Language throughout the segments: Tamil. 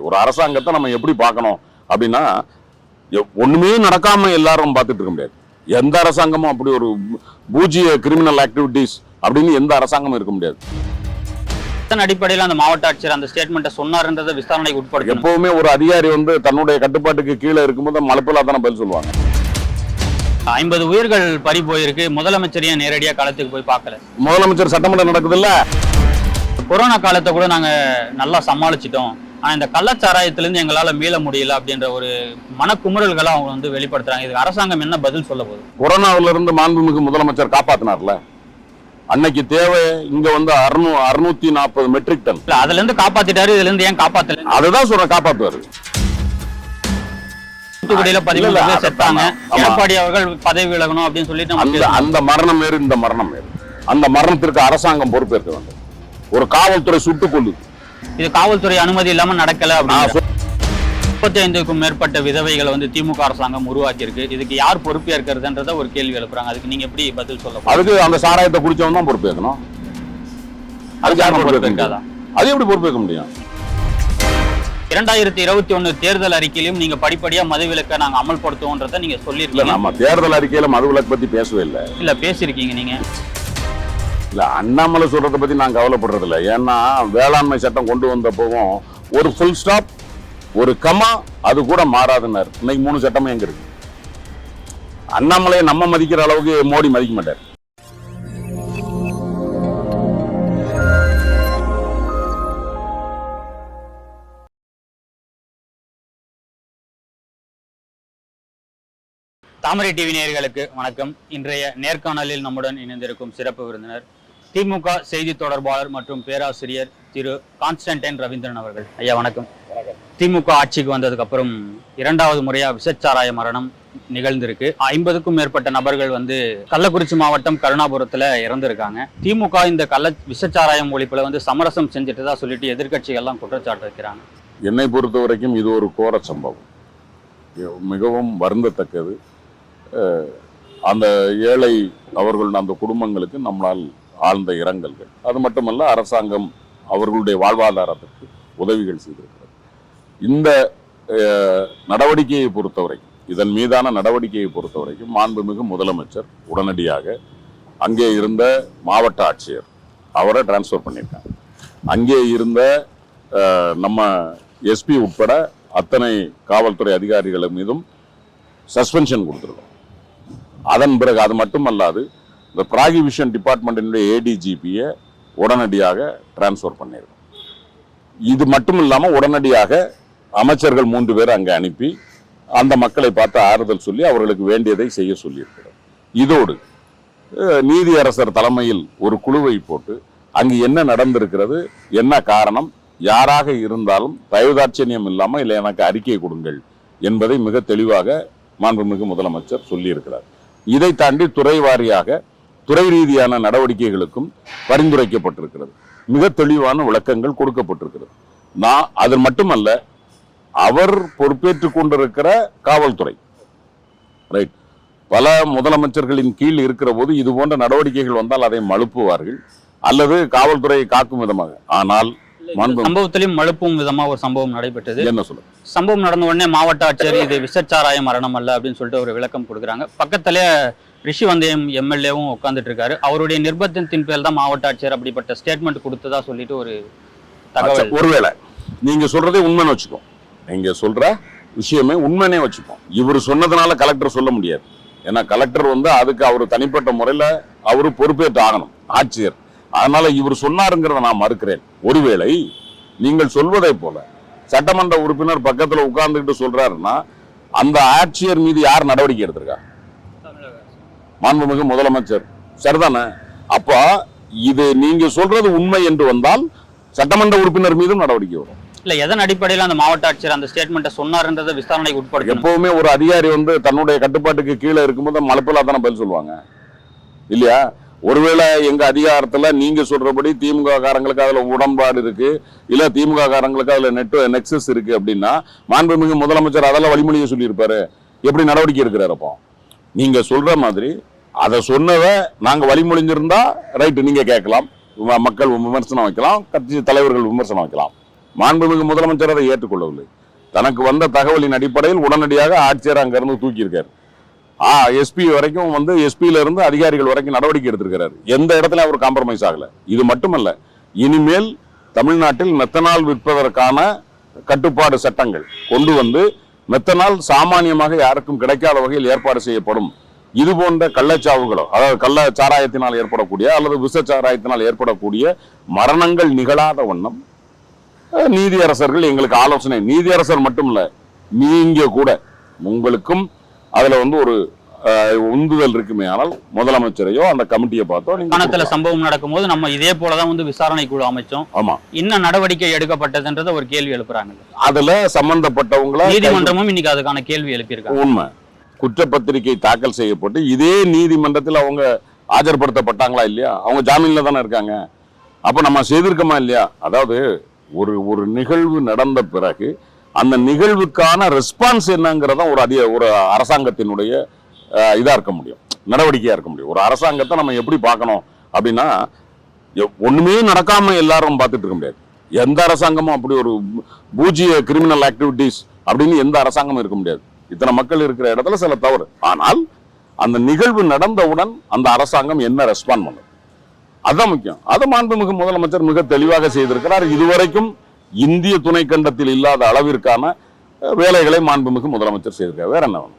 ஒரு அரசாங்கத்தை நம்ம எப்படி பார்க்கணும் அப்படின்னா, ஒண்ணுமே நடக்காம எல்லாரும் பார்த்துட்டு இருக்க முடியாது. எந்த அரசாங்கமும் அப்படி ஒரு பூஜ்ஜிய கிரிமினல் ஆக்டிவிட்டிஸ் அப்படின்னு எந்த அரசாங்கமும் இருக்க முடியாது. அடிப்படையில் அந்த மாவட்ட ஆட்சியர் அந்த ஸ்டேட்மெண்ட்டை சொன்னார்ன்றதை விசாரணைக்கு உட்படுத்த எப்பவுமே ஒரு அதிகாரி தன்னுடைய கட்டுப்பாட்டுக்கு கீழே இருக்கும்போது மலைப்பலா தானே பதில் சொல்லுவாங்க. 50 உயிர்கள் பறி போயிருக்கு. முதலமைச்சரையும் நேரடியாக களத்துக்கு போய் பார்க்கல. முதலமைச்சர் சட்டமன்றம் நடக்குதுல்ல. கொரோனா காலத்தை கூட நாங்க நல்லா சமாளிச்சிட்டோம். ஆனா இந்த கள்ளச்சாராயத்திலிருந்து எங்களால மீள முடியல அப்படின்ற ஒரு மனக்குமுறல்களை அவங்க வெளிப்படுத்துறாங்க. இதுக்கு அரசாங்கம் என்ன பதில் சொல்ல போகுது? கொரோனாவில இருந்து மாண்புமிகு முதலமைச்சர் காப்பாத்தினார்ல. அன்னைக்கு தேவை இங்க 640 மெட்ரிக் டன். அதுல இருந்து காப்பாத்திட்டாரு. இதுல இருந்து ஏன் காப்பாத்தல? அதுதான் சொல்ற, காப்பாத்துவாரு. தூத்துக்குடியில 13 பேர் செத்தாங்க. எடப்பாடி அவர்கள் பதவி விலகணும் அப்படின்னு சொல்லிட்டு அந்த மரணம் வேறு, இந்த மரணம் வேறு. அந்த மரணத்திற்கு அரசாங்கம் பொறுப்பேற்க வேண்டும். ஒரு காவல்துறை சுட்டுக் கொள்ளுது. இது காவல்துறை அனுமதி இல்லாம நடக்கல. 35க்கும் மேற்பட்ட விதவைகளை திமுக அரசாங்கம் உருவாக்கி இருக்கு. இதுக்கு யார் பொறுப்பேற்கிறதுன்றத ஒரு கேள்வி எழுப்புறாங்க. அதுக்கு நீங்க எப்படி பதில் சொல்ல? அதுக்கு அந்த சாராயத்தை குடிச்சவன் தான் பொறுப்பேற்கணும். அதுக்கு யாரும் பொறுப்பேற்காதா? அது எப்படி பொறுப்பேற்க முடியும்? 2021 தேர்தல் அறிக்கையிலும் நீங்க படிப்படியா மதுவிலக்கை நாங்க அமல்படுத்துவோன்றத நீங்க சொல்லிருக்கீங்க. நம்ம தேர்தல் அறிக்கையில மதுவிலக்கு பத்தி பேசவே இல்லை. இல்ல பேசிருக்கீங்க நீங்க. இல்ல, அண்ணாமலை சொல்றதை பத்தி நான் கவலைப்படுறது இல்லை. ஏன்னா வேளாண்மை சட்டம் கொண்டு வந்தப்பவும் ஒரு ஃபுல் ஸ்டாப், ஒரு கமா அது கூட மாறாதுன்னாரு. இன்னைக்கு 3 சட்டமும் எங்க இருக்கு? அண்ணாமலையை நம்ம மதிக்கிற அளவுக்கு மோடி மதிக்க மாட்டார். தாமரை டிவி நேயர்களுக்கு வணக்கம். இன்றைய நேர்காணலில் நம்முடன் இணைந்திருக்கும் சிறப்பு விருந்தினர் திமுக செய்தி தொடர்பாளர் மற்றும் பேராசிரியர் திரு கான்ஸ்டன்டைன் ரவீந்திரன் அவர்கள். ஐயா வணக்கம். திமுக ஆட்சிக்கு வந்ததுக்கு அப்புறம் 2வது முறையா விஷச்சாராய மரணம் நிகழ்ந்திருக்கு. 50க்கும் மேற்பட்ட நபர்கள் கள்ளக்குறிச்சி மாவட்டம் கருணாபுரத்துல இறந்திருக்காங்க. திமுக இந்த விஷச்சாராயம் ஒழிப்புல சமரசம் செஞ்சுட்டு தான் சொல்லிட்டு எதிர்கட்சிகள்லாம் குற்றச்சாட்டு வைக்கிறாங்க. என்னை பொறுத்த வரைக்கும் இது ஒரு கோர சம்பவம், மிகவும் வருந்தத்தக்கது. அந்த ஏழை அவர்கள் அந்த குடும்பங்களுக்கு நம்மளால் ஆழ்ந்த இரங்கல்கள். அது மட்டுமல்ல, அரசாங்கம் அவர்களுடைய வாழ்வாதாரத்திற்கு உதவிகள் செய்திருக்கிறது. இந்த நடவடிக்கையை பொறுத்தவரைக்கும், இதன் மீதான நடவடிக்கையை பொறுத்தவரைக்கும் மாண்புமிகு முதலமைச்சர் உடனடியாக அங்கே இருந்த மாவட்ட ஆட்சியர் அவரை டிரான்ஸ்ஃபர் பண்ணியிருக்காங்க. அங்கே இருந்த நம்ம எஸ்பி உட்பட அத்தனை காவல்துறை அதிகாரிகள் மீதும் சஸ்பென்ஷன் கொடுத்துருக்கோம். அதன் பிறகு அது மட்டுமல்லாது இந்த ப்ராகிபிஷன் டிபார்ட்மெண்ட்டினுடைய ஏடிஜிபியை உடனடியாக டிரான்ஸ்ஃபர் பண்ணியிருக்கோம். இது மட்டும் இல்லாமல் உடனடியாக அமைச்சர்கள் 3 பேர் அங்கே அனுப்பி அந்த மக்களை பார்த்து ஆறுதல் சொல்லி அவர்களுக்கு வேண்டியதை செய்ய சொல்லியிருக்கிறோம். இதோடு நீதியரசர் தலைமையில் ஒரு குழுவை போட்டு அங்கு என்ன நடந்திருக்கிறது, என்ன காரணம், யாராக இருந்தாலும் தயவுதாட்சணியம் இல்லாமல் இல்லை எனக்கு அறிக்கை கொடுங்கள் என்பதை மிக தெளிவாக மாண்புமிகு முதலமைச்சர் சொல்லியிருக்கிறார். இதை தாண்டி துறை வாரியாக துறை ரீதியான நடவடிக்கைகளுக்கும் பரிந்துரைக்கப்பட்டிருக்கிறது. மிக தெளிவான விளக்கங்கள் கொடுக்கப்பட்டிருக்கிறது. அது மட்டுமல்ல, அவர் பொறுப்பேற்றுக் கொண்டிருக்கிற காவல்துறை ரைட், பல முதலமைச்சர்களின் கீழ் இருக்கிற போது இது போன்ற நடவடிக்கைகள் வந்தால் அதை மழுப்புவார்கள் அல்லது காவல்துறையை காக்கும் விதமாக. ஆனால் சம்பவத்திலும் மழுப்பும் விதமா ஒரு சம்பவம் நடைபெற்றது. என்ன சொல்ல? சம்பவம் நடந்த உடனே மாவட்ட ஆட்சியர் இது விஷச்சாராய மரணம் அல்ல அப்படின்னு சொல்லிட்டு ஒரு விளக்கம் கொடுக்குறாங்க. பக்கத்திலே ரிஷிவந்தயம் எம்எல்ஏவும் உட்கார்ந்துட்டு இருக்காரு. அவருடைய நிர்பந்தத்தின் பேர் தான் மாவட்ட ஆட்சியர் அப்படிப்பட்ட ஸ்டேட்மெண்ட் கொடுத்ததா சொல்லிட்டு ஒரு தகவல். ஒருவேளை நீங்க சொல்றதே உண்மைன்னு வச்சுக்கோ, நீங்க சொல்ற விஷயமே உண்மைனே வச்சுப்போம். இவர் சொன்னதுனால கலெக்டர் சொல்ல முடியாது. ஏன்னா கலெக்டர் அதுக்கு அவர் தனிப்பட்ட முறையில அவரு பொறுப்பேற்று ஆகணும், ஆட்சியர். அதனால இவர் சொன்னாருங்கிறத நான் மறுக்கிறேன். ஒருவேளை நீங்கள் சொல்வதை போல சட்டமன்ற உறுப்பினர் பக்கத்துல உட்கார்ந்துட்டு சொல்றாருன்னா அந்த ஆட்சியர் மீது யார் நடவடிக்கை எடுத்திருக்கா? மாண்புமிகு முதலமைச்சர். சரிதானே? அப்ப இது நீங்க சொல்றது உண்மை என்று வந்தால் சட்டமன்ற உறுப்பினர் மீதும் நடவடிக்கை வரும். இல்ல, எதன் அடிப்படையில் அந்த மாவட்ட ஆட்சியர் அந்த ஸ்டேட்மெண்ட்டை சொன்னாருன்றதை விசாரணைக்கு உட்படுத்த. எப்பவுமே ஒரு அதிகாரி தன்னுடைய கட்டுப்பாட்டுக்கு கீழே இருக்கும்போது மலைப்பலா தானே பதில் சொல்லுவாங்க இல்லையா? ஒருவேளை எங்க அதிகாரத்துல நீங்க சொல்றபடி திமுக காரங்களுக்கு அதுல உடன்பாடு இருக்கு, இல்ல திமுக காரங்களுக்கு அதுல நெக்ஸஸ் இருக்கு அப்படின்னா மாண்புமிகு முதலமைச்சர் அதெல்லாம் வழிமொழியை சொல்லியிருப்பாரு. எப்படி நடவடிக்கை எடுக்கிறாரு? அப்போ நீங்க சொல்ற மாதிரி அதை சொன்னதை நாங்க வழிமொழிஞ்சிருந்தா ரைட்டு, நீங்க கேட்கலாம், மக்கள் விமர்சனம் வைக்கலாம், கட்சி தலைவர்கள் விமர்சனம் வைக்கலாம். மாண்புமிகு முதலமைச்சர் அதை ஏற்றுக்கொள்ளவில்லை. தனக்கு வந்த தகவலின் அடிப்படையில் உடனடியாக ஆட்சியர் அங்கிருந்து தூக்கியிருக்காரு. எஸ்பி வரைக்கும் வந்து எஸ்பியில இருந்து அதிகாரிகள் வரைக்கும் நடவடிக்கை எடுத்திருக்கிறார். எந்த இடத்துல அவர் காம்ப்ரமைஸ் ஆகல. இது மட்டுமல்ல, இனிமேல் தமிழ்நாட்டில் மெத்தனால் விற்பதற்கான கட்டுப்பாடு சட்டங்கள் கொண்டு வந்து மெத்தனால் சாமானியமாக யாருக்கும் கிடைக்காத வகையில் ஏற்பாடு செய்யப்படும். இது போன்ற கள்ளச்சாவுகளோ, அதாவது கள்ள சாராயத்தினால் ஏற்படக்கூடிய அல்லது விஷ சாராயத்தினால் ஏற்படக்கூடிய மரணங்கள் நிகழாத வண்ணம் நீதியரசர்கள் எங்களுக்கு ஆலோசனை, நீதியரசர் மட்டும் இல்ல, நீங்க கூட உங்களுக்கும் அதுல வந்து ஒரு உந்துதல் இருக்குமே, ஆனால் முதலமைச்சரையோ அந்த கமிட்டியை பார்த்தோ கணத்துல சம்பவம் நடக்கும் போது நம்ம இதே போலதான் வந்து விசாரணை குழு அமைச்சோம். ஆமா, இன்னும் நடவடிக்கை எடுக்கப்பட்டதுன்றத ஒரு கேள்வி எழுப்புறாங்க. அதுல சம்பந்தப்பட்டவங்கள நீதிமன்றமும் இன்னைக்கு அதுக்கான கேள்வி எழுப்பியிருக்காங்க. உண்மை, குற்றப்பத்திரிகை தாக்கல் செய்யப்பட்டு இதே நீதிமன்றத்தில் அவங்க ஆஜர்படுத்தப்பட்டாங்களா இல்லையா? அவங்க ஜாமீன்ல தானே இருக்காங்க. அப்ப நம்ம செய்திருக்கோமா இல்லையா? அதாவது ஒரு நிகழ்வு நடந்த பிறகு அந்த நிகழ்வுக்கான ரெஸ்பான்ஸ் என்னங்கிறத ஒரு அரசாங்கத்தினுடைய இதா இருக்க முடியும், நடவடிக்கையா இருக்க முடியும். ஒரு அரசாங்கத்தை நம்ம எப்படி பார்க்கணும் அப்படின்னா, ஒண்ணுமே நடக்காம எல்லாரும் பார்த்துட்டு இருக்க முடியாது. எந்த அரசாங்கமும் அப்படி ஒரு பூஜ்ய கிரிமினல் ஆக்டிவிட்டிஸ் அப்படின்னு எந்த அரசாங்கமும் இருக்க முடியாது. இத்தனை மக்கள் இருக்கிற இடத்துல சில தவறு, ஆனால் அந்த நிகழ்வு நடந்தவுடன் அந்த அரசாங்கம் என்ன ரெஸ்பாண்ட் பண்ணும், அதுதான் முக்கியம். அதை மாண்புமிகு முதலமைச்சர் மிக தெளிவாக செய்திருக்கிறார். இதுவரைக்கும் இந்திய துணைக்கண்டத்தில் இல்லாத அளவிற்கான வேலைகளை மாண்புமிகு முதலமைச்சர் செய்திருக்கார். வேற என்ன வேணும்?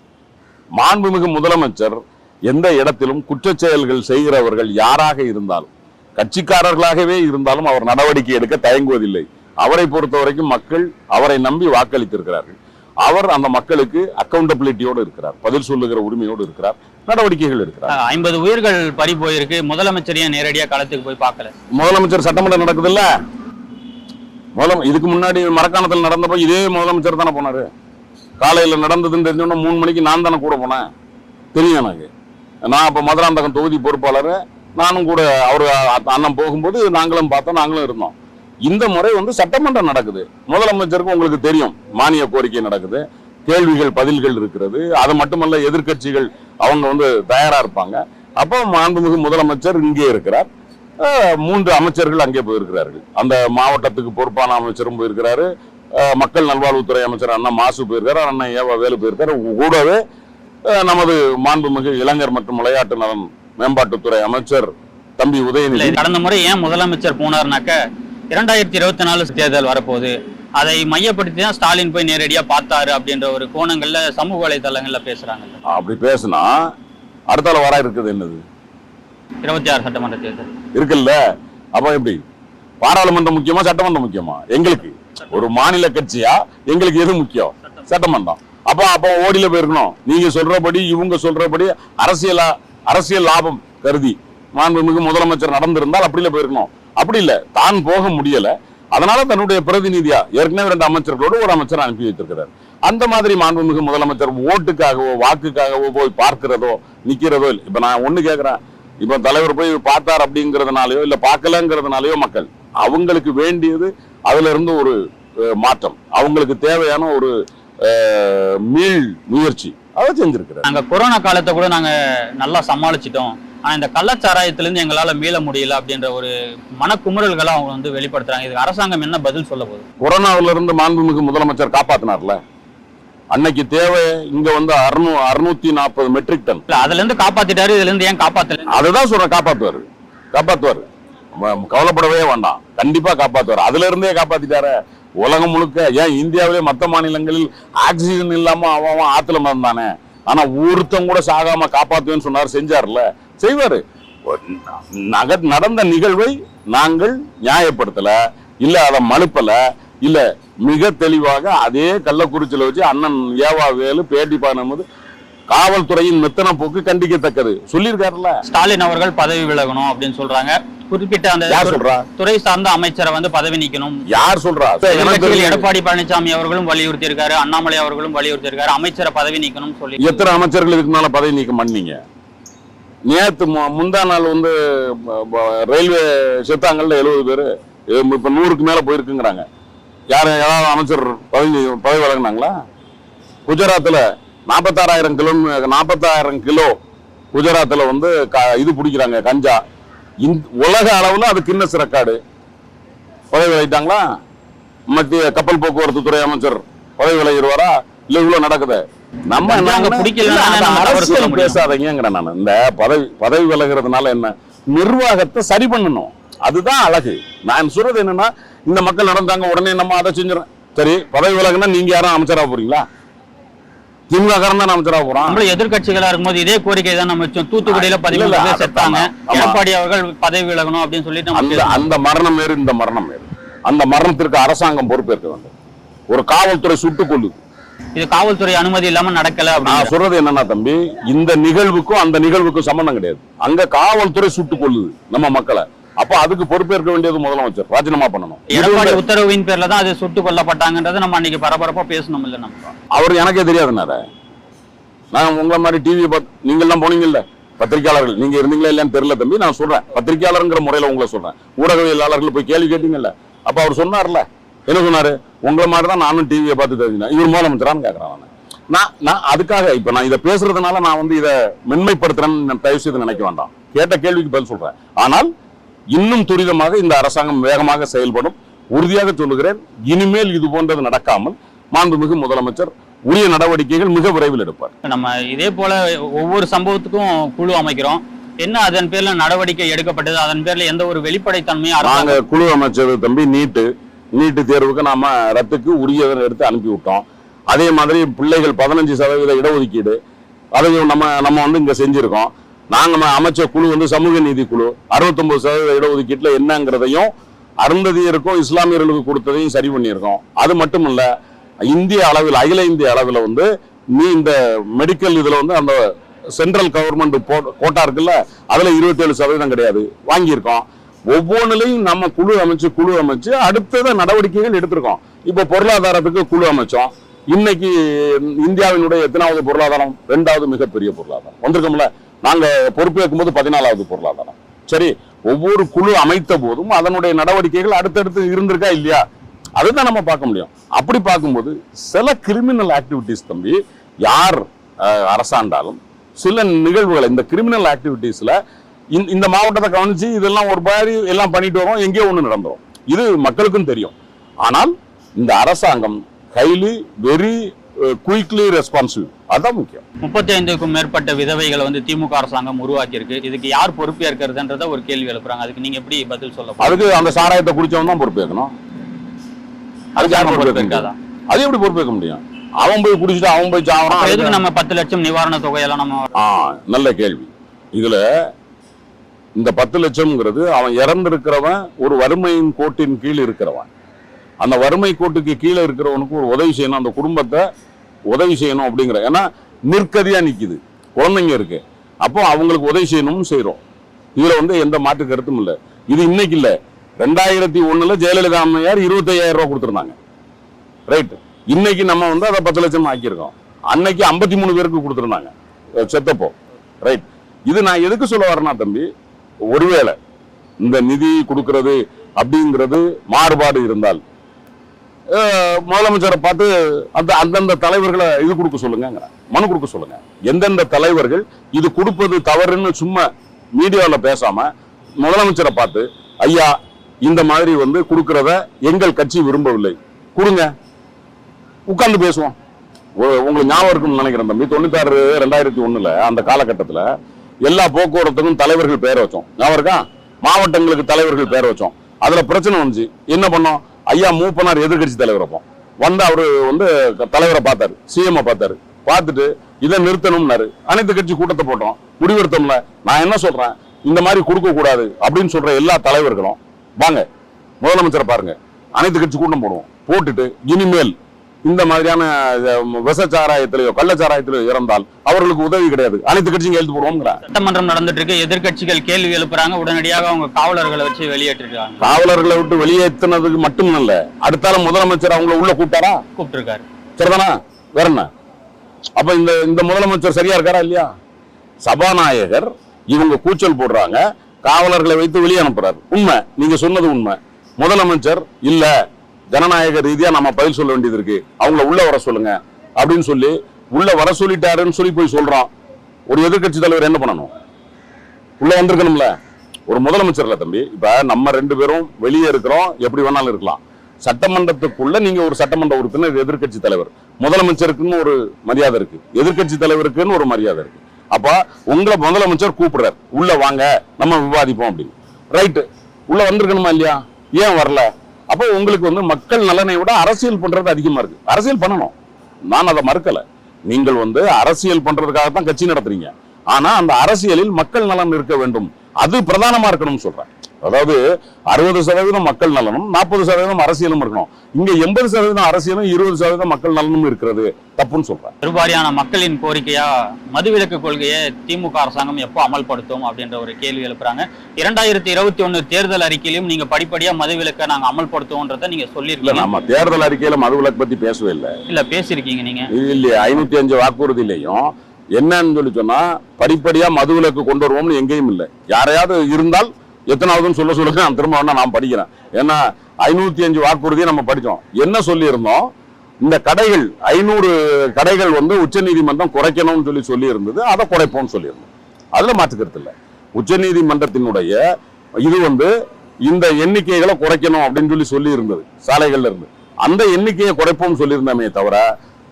மாண்புமிகு முதலமைச்சர் எந்த இடத்திலும் குற்றச் செயல்கள் செய்கிறவர்கள் யாராக இருந்தாலும், கட்சிக்காரர்களாகவே இருந்தாலும் அவர் நடவடிக்கை எடுக்க தயங்குவதில்லை. அவரை பொறுத்த வரைக்கும் மக்கள் அவரை நம்பி வாக்களித்திருக்கிறார்கள். அவர் அந்த மக்களுக்கு அக்கௌண்டபிலிட்டியோடு இருக்கிறார், பதில் சொல்லுகிற உரிமையோடு இருக்கிறார், நடவடிக்கைகள் எடுக்கிறார். 50 உயிர்கள் பறி போயிருக்கு. முதலமைச்சரையும் நேரடியா களத்துக்கு போய் பார்க்கல. முதலமைச்சர் சட்டமன்றம் நடக்குது இல்ல, இதுக்கு முன்னாடி மரக்காணத்தில் நடந்தப்போ இதே முதலமைச்சர் தானே போனாரு. காலையில நடந்ததுன்னு தெரிஞ்சோன்னா 3 மணிக்கு நான் தானே கூட போனேன், தெரியும் எனக்கு. நான் அப்ப மதுராந்தகம் தொகுதி பொறுப்பாளர், நானும் கூட அவரு அண்ணன் போகும்போது நாங்களும் பார்த்தோம், நாங்களும் இருந்தோம். இந்த முறை வந்து சட்டமன்றம் நடக்குது. முதலமைச்சருக்கு உங்களுக்கு தெரியும், மானிய கோரிக்கை நடக்குது, கேள்விகள் பதில்கள் இருக்கிறது. அது மட்டுமல்ல, எதிர்கட்சிகள் அவங்க வந்து தயாரா இருப்பாங்க. அப்போ மாண்புமிகு முதலமைச்சர் இங்கே இருக்கிறார். 3 அமைச்சர்கள் அங்கே போயிருக்கிறார்கள். அந்த மாவட்டத்துக்கு பொறுப்பான அமைச்சரும் போயிருக்கிறாரு, மக்கள் நல்வாழ்வுத்துறை அமைச்சர் அண்ணா மாசு போயிருக்காரு, அண்ணா ஏவா வேலு போயிருக்காரு. கூடவே நமது மாண்புமிகு இளைஞர் மற்றும் விளையாட்டு நலன் மேம்பாட்டுத்துறை அமைச்சர் தம்பி உதயநிதி. கடந்த முறை ஏன் முதலமைச்சர் போனார்னாக்க 2024 தேர்தல் வரப்போகுது, அதை மையப்படுத்தி தான் ஸ்டாலின் போய் நேரடியா பார்த்தாரு அப்படின்ற ஒரு கோணங்கள்ல சமூக வலைதளங்கள்ல பேசுறாங்க. அப்படி பேசினா அடுத்தால வர இருக்குது என்னது? 26 சட்டமன்ற தேர்தல் இருக்குல்ல. அப்ப எப்படி பாராளுமன்றம் முக்கியமா சட்டமன்றம் முக்கியமா? எங்களுக்கு ஒரு மாநில கட்சியா எங்களுக்கு எது முக்கியம்? சட்டமன்றம். அப்ப ஓடில போயிருக்கணும். நீங்க சொல்றபடி இவங்க சொல்றபடி அரசியல் லாபம் கருதி மாண்புமிகு முதலமைச்சர் நடந்திருந்தால் அப்படில போயிருக்கணும். அப்படி இல்ல, தான் போக முடியல. அதனால தன்னுடைய பிரதிநிதியா ஏற்கனவே 2 அமைச்சர்களோடு ஒரு அமைச்சர் அனுப்பி வைத்திருக்கிறார். அந்த மாதிரி மாண்புமிகு முதலமைச்சர் ஓட்டுக்காகவோ வாக்குக்காகவோ போய் பார்க்கிறதோ நிக்கிறதோ இல்லை. இப்ப நான் ஒண்ணு கேட்கிறேன், இப்ப தலைவர் போய் பார்த்தார் அப்படிங்கிறதுனாலயோ இல்ல பார்க்கலங்கிறதுனாலயோ மக்கள் அவங்களுக்கு வேண்டியது அதுல இருந்து ஒரு மாற்றம், அவங்களுக்கு தேவையான ஒரு மீள் முயற்சி அதை செஞ்சிருக்கிறார். நாங்க கொரோனா காலத்தை கூட நாங்க நல்லா சமாளிச்சிட்டோம், ஆனா இந்த கள்ளச்சாராயத்திலிருந்து எங்களால மீள முடியல அப்படின்ற ஒரு மனக்குமுறல்களை அவங்க வந்து வெளிப்படுத்துறாங்க. இதுக்கு அரசாங்கம் என்ன பதில் சொல்ல போகுது? கொரோனாவில இருந்து மாண்புமிகு முதலமைச்சர் காப்பாத்தினார்ல, அன்னைக்கு தேவை இங்க வந்து 640 மெட்ரிக் டன். அதுல இருந்து காப்பாத்திட்டாரு, இதுல இருந்து ஏன் காப்பாத்தல? அதுதான் சொல்றேன், காப்பாத்துவாரு, கவலைப்படவே வேண்டாம், கண்டிப்பா காப்பாத்துவாரு. அதுல இருந்தே காப்பாத்திட்டாரு. உலகம் முழுக்க, ஏன் இந்தியாவிலே மற்ற மாநிலங்களில் ஆக்சிஜன் இல்லாம அவன் ஆத்துல மறந்தானே, ஆனா ஒருத்தம் கூட சாகாம காப்பாத்துவேன்னு சொன்னாரு, செஞ்சார்ல, செய்வாரு. நடந்த நிகழ்வை நாங்கள் நியாயப்படுத்தல, இல்ல அதை மறுப்பல, இல்ல மிக தெளிவாக அதே கள்ளக்குறிச்சியில வச்சு அண்ணன் ஏவா வேலு பேட்டி பண்ணும்போது காவல்துறையின் மெத்தன போக்கு கண்டிக்கத்தக்கது சொல்லியிருக்காருல்ல. ஸ்டாலின் அவர்கள் பதவி விலகணும் அப்படின்னு சொல்றாங்க. குறிப்பிட்ட அந்த துறை சார்ந்த அமைச்சரை வந்து பதவி நீக்கணும் யார் சொல்றா? எடப்பாடி பழனிசாமி அவர்களும் வலியுறுத்தி இருக்காரு, அண்ணாமலை அவர்களும் வலியுறுத்தி இருக்காரு, அமைச்சரை பதவி நீக்கணும் சொல்லி. எத்தனை அமைச்சர்கள் இதுக்கு மேல பதவி நீக்கம் பண்ணீங்க? நேத்து முந்தா நாள் வந்து ரயில்வே செத்தாங்கல்ல 70 பேரு, இப்ப 100க்கு மேல போயிருக்குங்கிறாங்க. யாரு ஏதாவது அமைச்சர் பதவி வழங்கினாங்களா? குஜராத்ல 46,000 கிலோ குஜராத்ல வந்து இது பிடிக்கிறாங்க கஞ்சா. உலக அளவுல அது கின்னஸ் ரெக்கார்டு. பதவி வழங்கிட்டாங்களா? மத்திய கப்பல் போக்குவரத்து துறை அமைச்சர் பதவி விலகிடுவாரா? இல்ல இவ்வளவு நடக்குது. நம்ம அரசியல் பேசாதீங்கிற நான். இந்த பதவி விலகிறதுனால என்ன, நிர்வாகத்தை சரி பண்ணணும், அதுதான் அழகு. நான் சொல்றது என்னன்னா, இந்த மக்கள் நடந்தாங்க உடனே நம்ம அதை செஞ்சிடறோம். சரி, பதவி விலகுனா நீங்க யாரும் அமைச்சரா போறீங்களா? திமுக காரன் தான் அமைச்சரா போறான். நம்மள எதிர்கட்சிகளா இருக்கும்போது இதே கோரிக்கை தான் நம்ம வச்சோம். தூத்துக்குடியில 17 பேர் செத்தாங்க, எடப்பாடி அவர்கள் பதவி விலகணும் அப்படின்னு சொல்லிட்டு அந்த மரணம் வேறு, இந்த மரணம் வேறு. அந்த மரணத்திற்கு அரசாங்கம் பொறுப்பேற்க வேண்டும். ஒரு காவல்துறை சுட்டுக் கொள்ளுது. இது காவல்துறை அனுமதி இல்லாம நடக்கல. நான் சொல்றது என்னன்னா தம்பி, இந்த நிகழ்வுக்கும் அந்த நிகழ்வுக்கும் சம்பந்தம் கிடையாது. அங்க காவல்துறை சுட்டுக் கொள்ளுது நம்ம மக்களை. அப்ப அதுக்கு பொறுப்பேற்க வேண்டியது முதலமைச்சர் ராஜினாமா பண்ணணும். எடப்பாடி உத்தரவின் பேர்ல தான் அது சுட்டுக் கொல்லப்பட்டாங்கன்றது நம்ம அன்னைக்கு பரபரப்பா பேசணும் இல்ல. நம்ம அவர் எனக்கே தெரியாதுனார, நான் உங்களை மாதிரி டிவியை பார்த்து நீங்க எல்லாம் போனீங்கல்ல, பத்திரிகையாளர்கள் நீங்க இருந்தீங்களா இல்லையான்னு தெரியல தம்பி. நான் சொல்றேன், பத்திரிகையாளர்ங்கிற முறையில உங்களை சொல்றேன். ஊடகவியலாளர்கள் போய் கேள்வி கேட்டீங்கல்ல, அப்ப அவர் சொன்னார்ல, என்ன சொன்னாரு, உங்களை மாதிரி தான் நானும் டிவியை பார்த்து தெரிஞ்சுனேன், இவர் முதலமைச்சரான்னு கேட்கறான். நான் அதுக்காக இப்ப நான் இதை பேசுறதுனால நான் வந்து இதை மென்மைப்படுத்துறேன்னு தயவு செய்து நினைக்க வேண்டாம். கேட்ட கேள்விக்கு பதில் சொல்றேன். ஆனால் இன்னும் துரிதமாக இந்த அரசாங்கம் வேகமாக செயல்படும். உறுதியாக சொல்லுகிறேன், இனிமேல் இது போன்றது நடக்காமல் மாண்புமிகு முதலமைச்சர் உரிய நடவடிக்கைகள் மிக விரைவில் எடுப்பார். நம்ம இதே போல ஒவ்வொரு சம்பவத்துக்கும் குழு அமைக்கிறோம். என்ன அதன் பேர்ல நடவடிக்கை எடுக்கப்பட்டது? அதன் பேர்ல எந்த ஒரு வெளிப்படைத்தன்மையும் நாங்க குழு அமைச்சது தம்பி. நீட்டு தேர்வுக்கு நாம ரத்துக்கு உரிய எடுத்து அனுப்பி விட்டோம். அதே மாதிரி பிள்ளைகள் 15% இடஒதுக்கீடு, அதையும் நம்ம வந்து இங்க செஞ்சிருக்கோம். நாங்க அமைச்ச குழு வந்து சமூக நீதி குழு 69% இடஒதுக்கீட்டுல என்னங்கிறதையும் அருந்ததியருக்கும் இஸ்லாமியர்களுக்கு கொடுத்ததையும் சரி பண்ணியிருக்கோம். அது மட்டும் இல்ல, இந்திய அளவில், அகில இந்திய அளவில் வந்து நீ இந்த மெடிக்கல் இதுல வந்து அந்த சென்ட்ரல் கவர்மெண்ட் கோட்டா இருக்குல்ல, அதுல 27% கிடையாது, வாங்கியிருக்கோம். ஒவ்வொன்றிலையும் நம்ம குழு அமைச்சு அடுத்த நடவடிக்கைகள் எடுத்திருக்கோம். இப்ப பொருளாதாரத்துக்கு குழு அமைச்சோம். இன்னைக்கு இந்தியாவினுடைய எத்தனாவது பொருளாதாரம்? 2வது மிகப்பெரிய பொருளாதாரம் வந்திருக்கோம்ல. நாங்க பொறுப்பேற்கும் போது 14வது பொருளாதாரம். சரி, ஒவ்வொரு குழு அமைத்த போதும் அதனுடைய நடவடிக்கைகள் அடுத்தடுத்து இருந்திருக்கா இல்லையா, அதுதான் நம்ம பார்க்க முடியும். அப்படி பார்க்கும்போது சில கிரிமினல் ஆக்டிவிட்டிஸ் தம்பி, யார் அரசாண்டாலும் சில நிகழ்வுகளை, இந்த கிரிமினல் ஆக்டிவிட்டிஸ்ல இந்த மாவட்டத்தை கவனிச்சு இதெல்லாம் ஒரு மாதிரி எல்லாம் பண்ணிட்டு வரோம், எங்கேயோ ஒண்ணு நடந்துரும். இது மக்களுக்கும் தெரியும். ஆனால் இந்த அரசாங்கம் ஹைலி வெரி குயிக்லி ரெஸ்பான்சிவ், அதான் முக்கியம். 35க்கும் மேற்பட்ட விதவைகளை வந்து திமுக அரசாங்கம் உருவாக்கி இருக்கு. இதுக்கு யார் பொறுப்பேற்கிறதுன்றத ஒரு கேள்வி எழுப்புறாங்க. அதுக்கு நீங்க எப்படி பதில் சொல்ல? அதுக்கு அந்த சாராயத்தை குடிச்சவன் தான் பொறுப்பேற்கணும். அதுக்கு யார் பொறுப்பேற்காதா? அது எப்படி பொறுப்பேற்க முடியும்? அவன் போய் குடிச்சிட்டு அவன் போய் சாவறான். எதுக்கு நம்ம 10 லட்சம் நிவாரண தொகையெல்லாம் நம்ம? நல்ல கேள்வி. இதுல இந்த 10 லட்சம்ங்கிறது அவன் இறந்திருக்கிறவன் ஒரு வறுமையின் கோட்டின் கீழ் இருக்கிறவன். அந்த வறுமை கோட்டுக்கு கீழே இருக்கிறவனுக்கு ஒரு உதவி செய்யணும், அந்த குடும்பத்தை உதவி செய்யணும் அப்படிங்கிற. ஏன்னா நிற்கதியா நிக்குது, குழந்தைங்க இருக்கு, அப்போ அவங்களுக்கு உதவி செய்யணும்னு செய்யறோம். இதுல வந்து எந்த மாற்று கருத்தும் இல்லை. இது இன்னைக்கு இல்ல, 2001 ஜெயலலிதா அம்மையார் 25,000 ரூபாய் கொடுத்திருந்தாங்க. ரைட், இன்னைக்கு நம்ம வந்து அதை 10 லட்சம் ஆக்கியிருக்கோம். அன்னைக்கு 53 பேருக்கு கொடுத்திருந்தாங்க செத்தப்போ. ரைட், இது நான் எதுக்கு சொல்ல வரேன்னா தம்பி, ஒருவேளை இந்த நிதி கொடுக்கிறது அப்படிங்கிறது மாறுபாடு இருந்தால் முதலமைச்சரை பார்த்து அந்தந்த தலைவர்களை இது கொடுக்க சொல்லுங்க, மனு கொடுக்க சொல்லுங்க. எந்தெந்த தலைவர்கள் இது கொடுப்பது தவறுன்னு சும்மா மீடியாவில் பேசாம முதலமைச்சரை பார்த்து, ஐயா இந்த மாதிரி வந்து கொடுக்கறத எங்கள் கட்சி விரும்பவில்லை, கொடுங்க, உட்கார்ந்து பேசுவோம். உங்களுக்கு ஞாபகம் இருக்குன்னு நினைக்கிறேன் தம்பி, 96 2001 அந்த காலகட்டத்தில் எல்லா போக்குவரத்துக்கும் தலைவர்கள் பேரை வச்சோம். ஞாபகம் இருக்கா? மாவட்டங்களுக்கு தலைவர்கள் பேரை வச்சோம். அதுல பிரச்சனை வந்துச்சு. என்ன பண்ணோம்? ஐயா மூப்பனார் எதிர்கட்சி தலைவர் வைப்போம். வந்து அவரு வந்து தலைவரை பார்த்தாரு, சிஎம் பார்த்தாரு, பார்த்துட்டு இதை நிறுத்தணும்னாரு. அனைத்து கட்சி கூட்டத்தை போட்டோம், முடிவெடுத்தோம்ல. நான் என்ன சொல்றேன், இந்த மாதிரி கொடுக்க கூடாது அப்படின்னு சொல்ற எல்லா தலைவர்களும் வாங்க முதலமைச்சரை பாருங்க, அனைத்து கட்சி கூட்டம் போடுவோம். போட்டுட்டு இனிமேல் இந்த மாதிரியான விசச்சாராயத்திலேயோ கள்ளச்சாராயத்திலேயோ இறந்தால் அவர்களுக்கு உதவி கிடையாது, அனைத்து கட்சியும் எழுத்து போடுவோம். சட்டமன்றம் நடந்துட்டு இருக்கு, எதிர்கட்சிகள் கேள்வி எழுப்புறாங்க, உடனடியாக அவங்க காவலர்களை வச்சு வெளியேற்றிருக்காங்க. காவலர்களை விட்டு வெளியேற்றினதுக்கு மட்டும் இல்ல, அடுத்தாலும் முதலமைச்சர் அவங்கள உள்ள கூப்பிட்டாரா? கூப்பிட்டிருக்காரு. சரிதானா? வேற என்ன? அப்ப இந்த முதலமைச்சர் சரியா இருக்காரா இல்லையா? சபாநாயகர் இவங்க கூச்சல் போடுறாங்க, காவலர்களை வைத்து வெளியே அனுப்புறாரு. உண்மை, நீங்க சொன்னது உண்மை. முதலமைச்சர் இல்ல, ஜனநாயக ரீதியா நம்ம பதில் சொல்ல வேண்டியது இருக்கு, அவங்கள உள்ள வர சொல்லுங்க அப்படின்னு சொல்லி உள்ள வர சொல்லிட்டாருன்னு சொல்லி போய் சொல்றான். ஒரு எதிர்கட்சி தலைவர் என்ன பண்ணணும்? உள்ள வந்திருக்கணும்ல. ஒரு முதலமைச்சர்ல தம்பி, இப்ப நம்ம 2 பேரும் வெளியே இருக்கிறோம், எப்படி வேணாலும் இருக்கலாம். சட்டமன்றத்துக்குள்ள நீங்க ஒரு சட்டமன்ற உறுப்பினர், எதிர்க்கட்சி தலைவர், முதலமைச்சருக்குன்னு ஒரு மரியாதை இருக்கு, எதிர்க்கட்சி தலைவருக்குன்னு ஒரு மரியாதை இருக்கு. அப்ப உங்களை முதலமைச்சர் கூப்பிடுறாரு, உள்ள வாங்க நம்ம விவாதிப்போம் அப்படின்னு. ரைட்டு, உள்ள வந்திருக்கணுமா இல்லையா? ஏன் வரல? அப்போ உங்களுக்கு வந்து மக்கள் நலனை விட அரசியல் பண்றது அதிகமா இருக்கு. அரசியல் பண்ணணும், நான் அதை மறுக்கல. நீங்கள் வந்து அரசியல் பண்றதுக்காகத்தான் கட்சி நடத்துறீங்க. ஆனா அந்த அரசியலில் மக்கள் நலன் இருக்க வேண்டும், அது பிரதானமா இருக்கணும்னு சொல்றேன். அதாவது 60% மக்கள் நலனும் 40% அரசியலும் இருக்கணும். இங்க 80% அரசியலும் 20% மக்கள் நலனும் இருக்கிறது தப்புன்னு சொல்றேன். பெருவாரியான மக்களின் கோரிக்கையா மதுவிலக்கு கொள்கையை திமுக அரசாங்கம் எப்போ அமல்படுத்தும் அப்படின்ற ஒரு கேள்வி எழுப்புறாங்க. 2021 தேர்தல் அறிக்கையிலும் நீங்க படிப்படியா மதுவிலக்கை நாங்க அமல்படுத்துவோன்றத நீங்க சொல்லிருக்கீங்க. நம்ம தேர்தல் அறிக்கையில மதுவிலக்கு பத்தி பேசவே இல்லை. இல்ல பேசிருக்கீங்க நீங்க. இல்லையா? 505 வாக்குறுதியிலையும் என்னன்னு சொல்லி சொன்னா படிப்படியா மதுவிலக்கு கொண்டு வருவோம்னு எங்கேயும் இல்லை. யாரையாவது இருந்தால் எத்தனாவதுன்னு சொல்ல நான் திரும்ப நான் படிக்கிறேன். ஏன்னா 505 வாக்குறுதியை நம்ம படிச்சோம். என்ன சொல்லி இருந்தோம்? இந்த கடைகள் 500 கடைகள் வந்து உச்ச நீதிமன்றம் குறைக்கணும்னு சொல்லி இருந்தது. அதை குறைப்போம்னு சொல்லியிருந்தோம். அதுல மாற்றுக்கிறது இல்லை. உச்ச நீதிமன்றத்தினுடைய இது வந்து இந்த எண்ணிக்கைகளை குறைக்கணும் அப்படின்னு சொல்லி இருந்தது சாலைகள்ல இருந்து. அந்த எண்ணிக்கையை குறைப்போம்னு சொல்லியிருந்தோமே தவிர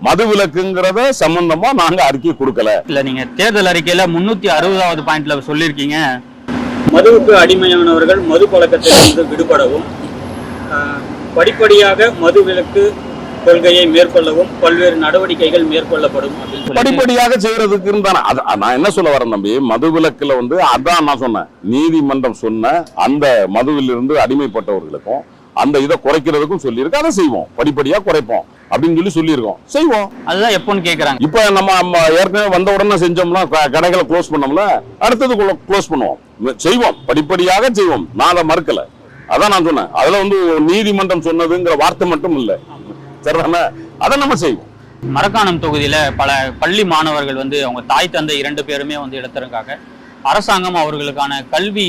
மதுவிலக்குங்கிறத சம்பந்தமா நாங்க அறிக்கை கொடுக்கல. இல்ல, நீங்க தேர்தல் அறிக்கையில 360வது பாயிண்ட்ல சொல்லியிருக்கீங்க, மதுவுக்கு அடிமையானவர்கள் மது பழக்கத்திலிருந்து விடுபடவும் படிப்படியாக மதுவிலக்கு கொள்கையை மேற்கொள்ளவும் பல்வேறு நடவடிக்கைகள் மேற்கொள்ளப்படும் அப்படின்னு படிப்படியாக செய்யறதுக்கு இருந்தானே. நான் என்ன சொல்ல வரேன் தம்பி, மதுவிலக்குல வந்து அதான் நான் சொன்னேன், நீதிமன்றம் சொன்ன அந்த மதுவிலிருந்து அடிமைப்பட்டவர்களுக்கும் அந்த இதை குறைக்கிறதுக்கும் சொல்லியிருக்கு. அதை செய்வோம், படிப்படியா குறைப்போம் அப்படின்னு சொல்லியிருக்கோம், செய்வோம். அதுதான் எப்போன்னு கேட்கறாங்க. இப்ப நம்ம ஏற்கனவே வந்த உடனே செஞ்சோம்னா கடைகளை க்ளோஸ் பண்ணோம்ல, அடுத்தது க்ளோஸ் பண்ணுவோம், செய்வோம், படிப்படியாக செய்வோம். நான் அதை மறுக்கல. அதான் நான் சொன்னேன், அதுல வந்து நீதிமன்றம் சொன்னதுங்கிற வார்த்தை மட்டும் இல்லை, சரிதானே? அதை நம்ம செய்வோம். மரக்காணம் தொகுதியில பல பள்ளி மாணவர்கள் வந்து அவங்க தாய் தந்தை 2 பேருமே வந்து இடத்திற்காக அரசாங்கம் அவர்களுக்கான கல்வி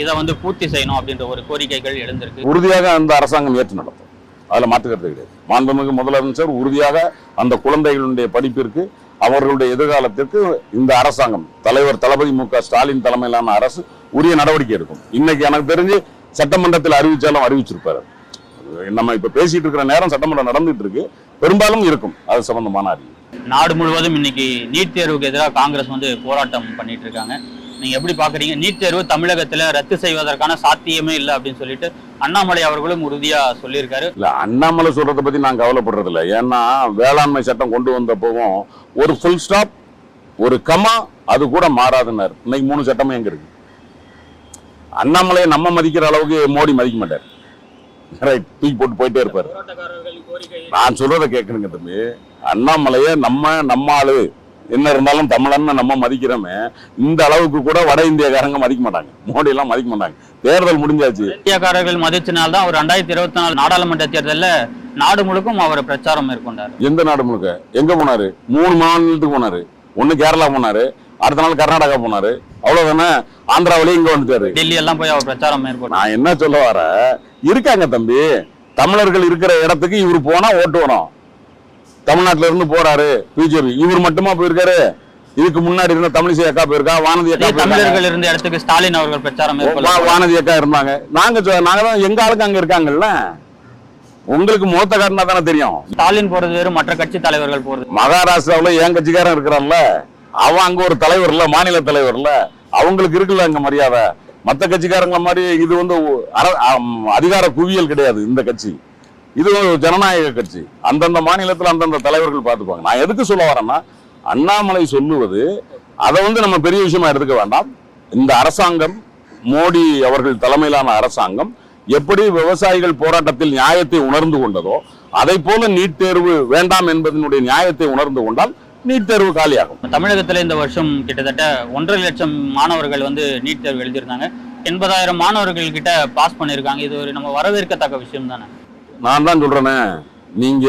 இதை வந்து பூர்த்தி செய்யணும் அப்படின்ற ஒரு கோரிக்கைகள் எழுந்திருக்கு. உறுதியாக அந்த அரசாங்கம் ஏற்று நடத்தும், அதுல மாற்றுக்கிறது கிடையாது. மாண்புமிகு முதலமைச்சர் உறுதியாக அந்த குழந்தைகளுடைய படிப்பிற்கு, அவர்களுடைய எதிர்காலத்திற்கு இந்த அரசாங்கம், தலைவர் தளபதி மு.க. ஸ்டாலின் தலைமையிலான அரசு உரிய நடவடிக்கை எடுக்கும். இன்னைக்கு எனக்கு தெரிஞ்சு சட்டமன்றத்தில் அறிவிச்சாலும் அறிவிச்சிருப்பாரு. நம்ம இப்ப பேசிட்டு இருக்கிற நேரம் சட்டமன்றம் நடந்துட்டு இருக்கு, பெரும்பாலும் இருக்கும் அது சம்பந்தமான அறிவு. நாடு முழுவதும் இன்னைக்கு நீட் தேர்வுக்கு எதிராக காங்கிரஸ் வந்து போராட்டம் பண்ணிட்டு இருக்காங்க. நீங்க எப்படி பாக்குறீங்க? நீட் தேர்வு தமிழகத்துல ரத்து செய்வதற்கான சாத்தியமே இல்லை அப்படின்னு சொல்லிட்டு அண்ணாமலை அவர்களும் உறுதியா சொல்லியிருக்காரு. இல்ல, அண்ணாமலை சொல்றதை பத்தி நான் கவலைப்படுறது இல்லை. ஏன்னா வேளாண்மை சட்டம் கொண்டு வந்தப்பவும் ஒரு ஃபுல் ஸ்டாப், ஒரு கமா அது கூட மாறாதுன்னாரு. இன்னைக்கு 3 சட்டமும் எங்க இருக்கு? அண்ணாமலையை நம்ம மதிக்கிற அளவுக்கு மோடி மதிக்க மாட்டார். ரைட், தூக்கி போட்டு போயிட்டே இருப்பாரு. நான் சொல்றதை கேட்கணுங்க தம்பி, அண்ணாமலையை நம்ம ஆளு என்ன இருந்தாலும் தமிழன்னு நம்ம மதிக்கிறோமே, இந்த அளவுக்கு கூட வட இந்தியக்காரங்க மதிக்க மாட்டாங்க, மோடி எல்லாம் மதிக்க மாட்டாங்க. தேர்தல் முடிஞ்சாச்சு, இந்தியக்காரர்கள் மதிச்சனால்தான் அவர் 2024 நாடாளுமன்ற தேர்தலில் நாடு முழுக்கும் அவர் பிரச்சாரம் மேற்கொண்டார். எந்த நாடு முழுக்க? எங்க போனாரு? 3 மாநிலத்துக்கு போனாரு. ஒண்ணு கேரளா போனாரு, அடுத்த நாள் கர்நாடகா போனாரு, அவ்வளவுதானே. ஆந்திராவிலேயே இங்க வந்துட்டாரு, டெல்லி எல்லாம் போய் அவர் பிரச்சாரம் மேற்கொண்டார். நான் என்ன சொல்ல வர, இருக்காங்க தம்பி, தமிழர்கள் இருக்கிற இடத்துக்கு இவர் போனா ஓட்டு வரும். தமிழ்நாட்டில இருந்து போறாரு பிஜேபி, இவர் மட்டுமா போயிருக்காரு? இதுக்கு முன்னாடி இருந்த தமிழிசை அக்கா போயிருக்கா, வானதி அக்கா, தமிழர்கள் இருந்த இடத்துக்கு ஸ்டாலின் அவர்கள் பிரச்சாரம் மேற்கொண்டார், வானதி அக்கா இருந்தாங்க. நாங்க தான் எங்க ஆளுக்கு அங்க இருக்காங்கல்ல, உங்களுக்கு முகத்தை காட்டினா தானே தெரியும். ஸ்டாலின் போறது வேறு, மற்ற கட்சி தலைவர்கள் போறது. மகாராஷ்டிராவில் என் கட்சிக்காரன் இருக்கிறான்ல, அவன் அங்க ஒரு தலைவர் இல்ல, மாநில தலைவர் இல்ல, அவங்களுக்கு இருக்குல்ல அங்க மரியாதை. மற்ற கட்சிக்காரங்கள மாதிரி இது வந்து அதிகார குவியல் கிடையாது இந்த கட்சி. இது ஒரு ஜனநாயக கட்சி. அந்தந்த மாநிலத்தில் அந்தந்த தலைவர்கள் பார்த்துப்பாங்க. நான் எதுக்கு சொல்ல வரேன்னா, அண்ணாமலை சொல்லுவது அதை வந்து நம்ம பெரிய விஷயமா எடுத்துக்க வேண்டாம். இந்த அரசாங்கம், மோடி அவர்கள் தலைமையிலான அரசாங்கம் எப்படி விவசாயிகள் போராட்டத்தில் நியாயத்தை உணர்ந்து கொண்டதோ, அதை போல நீட் தேர்வு வேண்டாம் என்பதனுடைய நியாயத்தை உணர்ந்து கொண்டால் நீட் தேர்வு காலியாகும். தமிழகத்துல இந்த வருஷம் கிட்டத்தட்ட 1.5 லட்சம் மாணவர்கள் வந்து நீட் தேர்வு எழுதியிருந்தாங்க. 80,000 மாணவர்கள் கிட்ட பாஸ் பண்ணிருக்காங்க. இது ஒரு நம்ம வரவேற்கத்தக்க விஷயம் தானே. நான் தான் சொல்றேனே, நீங்க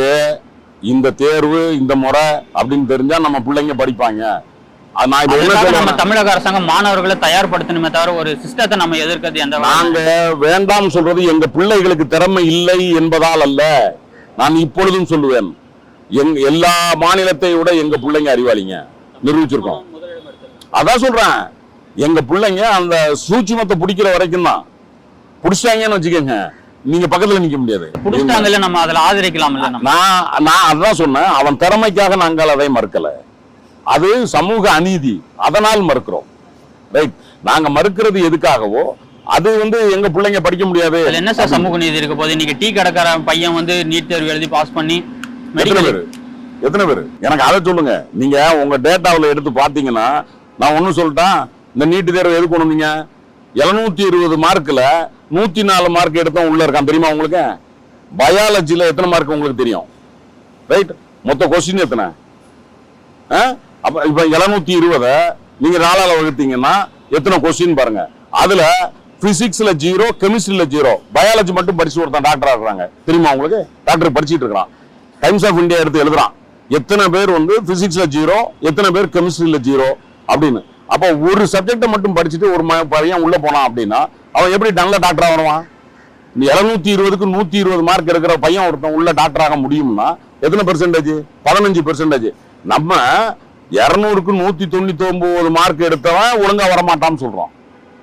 இந்த தேர்வு இந்த முறை அப்படின்னு தெரிஞ்சா நம்ம பிள்ளைங்க படிப்பாங்க. நம்ம தமிழக அரசாங்கம் மாணவர்களை தயார்படுத்தணுமே தவிர ஒரு சிஸ்டத்தை நம்ம எதிர்க்கிறது எந்த. நாங்க வேண்டாம் சொல்றது எங்க பிள்ளைகளுக்கு திறமை இல்லை என்பதால் அல்ல. நான் இப்பொழுதும் சொல்லுவேன், எல்லா மாநிலத்தை விட எங்க பிள்ளைங்க அறிவாளிங்க, நிரூபிச்சிருக்கோம். அதான் சொல்றேன், எங்க பிள்ளைங்க அந்த சூட்சுமத்தை பிடிக்கிற வரைக்கும் தான். பிடிச்சிட்டாங்கன்னு வச்சுக்கோங்க, நீங்க பக்கத்துல நிக்க முடியாது. புடிச்சிட்டாங்கல்ல, நம்ம அதுல ஆதரிக்கலாம்ல. நான் அதான் சொன்னேன், அவன் திறமைக்காக நாங்கள் அதை மறுக்கல. அது சமூக அநீதி, அதனால் மறுக்கிறோம். ரைட், நாங்க மறுக்கிறது எதுக்காகவோ அது எங்க பிள்ளைங்க படிக்க முடியாது. என்ன சார் சமூக நீதி இருக்க போது? இன்னைக்கு டீ கடைக்கார பையன் நீட் தேர்வு எழுதி பாஸ் பண்ணி எத்தனை பேரு எனக்கு அதை சொல்லுங்க. நீங்க உங்க டேட்டாவில் எடுத்து பாத்தீங்கன்னா, நான் ஒண்ணு சொல்லிட்டேன், இந்த நீட் தேர்வு எது கொண்டு வந்தீங்க? 720 மார்க்ல 104 மார்க் எடுத்தோம் உள்ள இருக்கான், தெரியுமா உங்களுக்கு? பயாலஜில எத்தனை மார்க் உங்களுக்கு தெரியும்? ரைட், மொத்த கொஸ்டின் எத்தனை? அப்ப இப்ப 720 நீங்க 4ஆல வகுத்தீங்கன்னா எத்தனை கொஸ்டின் பாருங்க. அதுல பிசிக்ஸ்ல 0, கெமிஸ்ட்ரியில 0, பயாலஜி மட்டும் படிச்சு ஒருத்தன் டாக்டர் ஆகுறாங்க, தெரியுமா உங்களுக்கு? டாக்டர் படிச்சுட்டு இருக்கான், டைம்ஸ் ஆஃப் இந்தியா எடுத்து எழுதுறான், எத்தனை பேர் பிசிக்ஸ்ல 0, எத்தனை பேர் கெமிஸ்ட்ரியில 0 அப்படின்னு. அப்ப ஒரு சப்ஜெக்ட மட்டும் படிச்சுட்டு ஒரு பையன் உள்ள போனான் அப்படின்னா அவன் எப்படி நல்ல டாக்டரா வருவான்? 720க்கு 120 மார்க் இருக்கிற பையன் ஒருத்தன் உள்ள டாக்டர் ஆக முடியும்னா எத்தனை பெர்சன்டேஜ்? 15%. நம்ம 200க்கு 199 மார்க் எடுத்தவன் ஒழுங்கா வரமாட்டான்னு சொல்றோம்.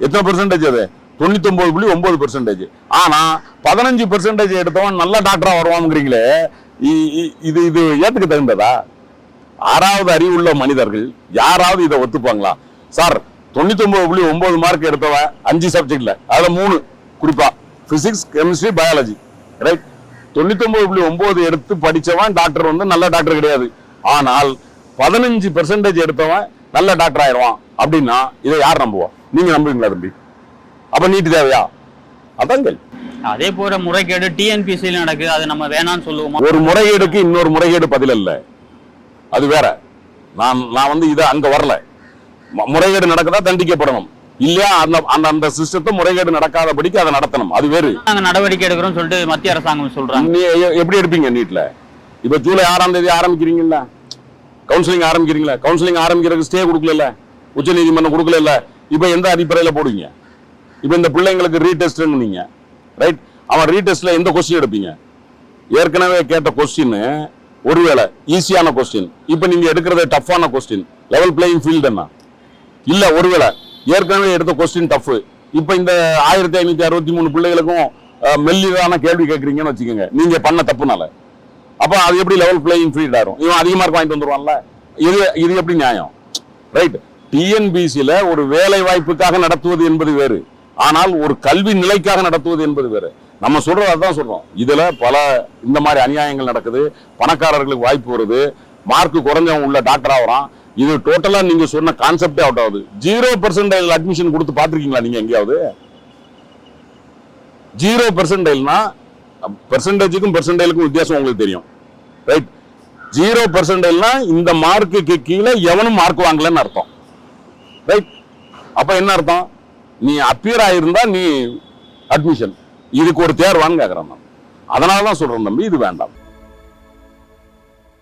எத்தனை பெர்சன்டேஜ் அது? 99.9%. ஆனா 15% எடுத்தவன் நல்ல டாக்டரா வருவாங்கிறீங்களே, இது ஏத்துக்க தகுந்ததா? 6வது அறிவுள்ள மனிதர்கள் யாராவது இதை ஒத்துப்பாங்களா? சார் 99.9 மார்க் எடுத்தவன் 5 சப்ஜெக்ட்ல, அதுல 3 குறிப்பா பிசிக்ஸ், கெமிஸ்ட்ரி, பயாலஜி, ரைட், 99.9 எடுத்து படிச்சவன் டாக்டர் நல்ல டாக்டர் கிடையாது. ஆனால் 15% எடுத்தவன் நல்ல டாக்டர் ஆயிடுவான் அப்படின்னா இதை யார் நம்புவா? நீங்க நம்புவீங்களா தம்பி? அப்ப நீட் தேவையா? அதாங்கள். அதே போல முறைகேடு டிஎன்பிசியில் நடக்குது, அது நம்ம வேணாம்னு சொல்லுவோமா? ஒரு முறைகேடுக்கு இன்னொரு முறைகேடு பதில் இல்ல, அது வேற. நான் இதை அங்க வரல. முறைகேடு நடக்குதா தண்டிக்கப்படணும், இல்லையா அந்த சிஸ்டத்தை முறைகேடு நடக்காதபடிக்கு அதை நடத்தணும், அது வேறு. நாங்க நடவடிக்கை எடுக்கிறோம் சொல்லிட்டு மத்திய அரசாங்கம் சொல்றாங்க. நீ எப்படி எடுப்பீங்க நீட்ல? இப்ப ஜூலை 6ஆம் தேதி ஆரம்பிக்கிறீங்களா கவுன்சிலிங் ஆரம்பிக்கிறீங்களா? கவுன்சிலிங் ஆரம்பிக்கிறதுக்கு ஸ்டே கொடுக்கல, உச்ச நீதிமன்றம் கொடுக்கல. இப்ப எந்த அடிப்படையில போடுவீங்க? இப்ப இந்த பிள்ளைங்களுக்கு ரீடெஸ்ட் நீங்க, ரைட், அவன் ரீடெஸ்ட்ல எந்த கொஸ்டின் எடுப்பீங்க? ஏற்கனவே கேட்ட கொஸ்டின் ஒருவேளை ஈஸியான கொஸ்டின், இப்ப நீங்க எடுக்கிறது டஃப்பான கொஸ்டின், லெவல் பிளேயிங் ஃபீல்டு என்ன இல்ல? ஒருவேளை ஏற்கனவே எடுத்த கொஸ்டின் டஃப், இப்ப இந்த 1563 பிள்ளைகளுக்கும் மெல்லிதான கேள்வி கேட்கறீங்கன்னு வச்சுக்கோங்க, நீங்க பண்ண தப்புனால. அப்ப அது எப்படி லெவல் பிளேயிங் ஃபீல்ட் ஆகும்? இவன் அதிக மார்க் வாங்கிட்டு வந்துருவான்ல, இது எப்படி நியாயம்? ரைட், டிஎன்பிசியில ஒரு வேலை வாய்ப்புக்காக நடத்துவது என்பது வேறு, ஆனால் ஒரு கல்வி நிலைக்காக நடத்துவது என்பது வேறு. நம்ம சொல்றது அதான் சொல்றோம். இதுல பல இந்த மாதிரி அநியாயங்கள் நடக்குது, பணக்காரர்களுக்கு வாய்ப்பு வருது, மார்க் குறைஞ்சவன் உள்ள டாக்டர் ஆகிறான். இது டோட்டலா நீங்க சொன்ன கான்செப்டே அவுட் ஆகுது. 0% அட்மிஷன் கொடுத்து பாத்திருக்கீங்களா நீங்க எங்கேயாவது? 0%னா பெர்சன்டேஜுக்கும் பெர்சன்டேஜுக்கும் வித்தியாசம் உங்களுக்கு தெரியும், ரைட்? 0%னா இந்த மார்க்குக்கு கீழே எவனும் மார்க் வாங்கலன்னு அர்த்தம், ரைட்? அப்ப என்ன அர்த்தம்? நீ அப்பியர் ஆயிருந்தா நீ அட்மிஷன், இதுக்கு ஒரு தேர்வான்னு கேட்கறேன். அதனாலதான் சொல்றேன் தம்பி, இது வேண்டாம்.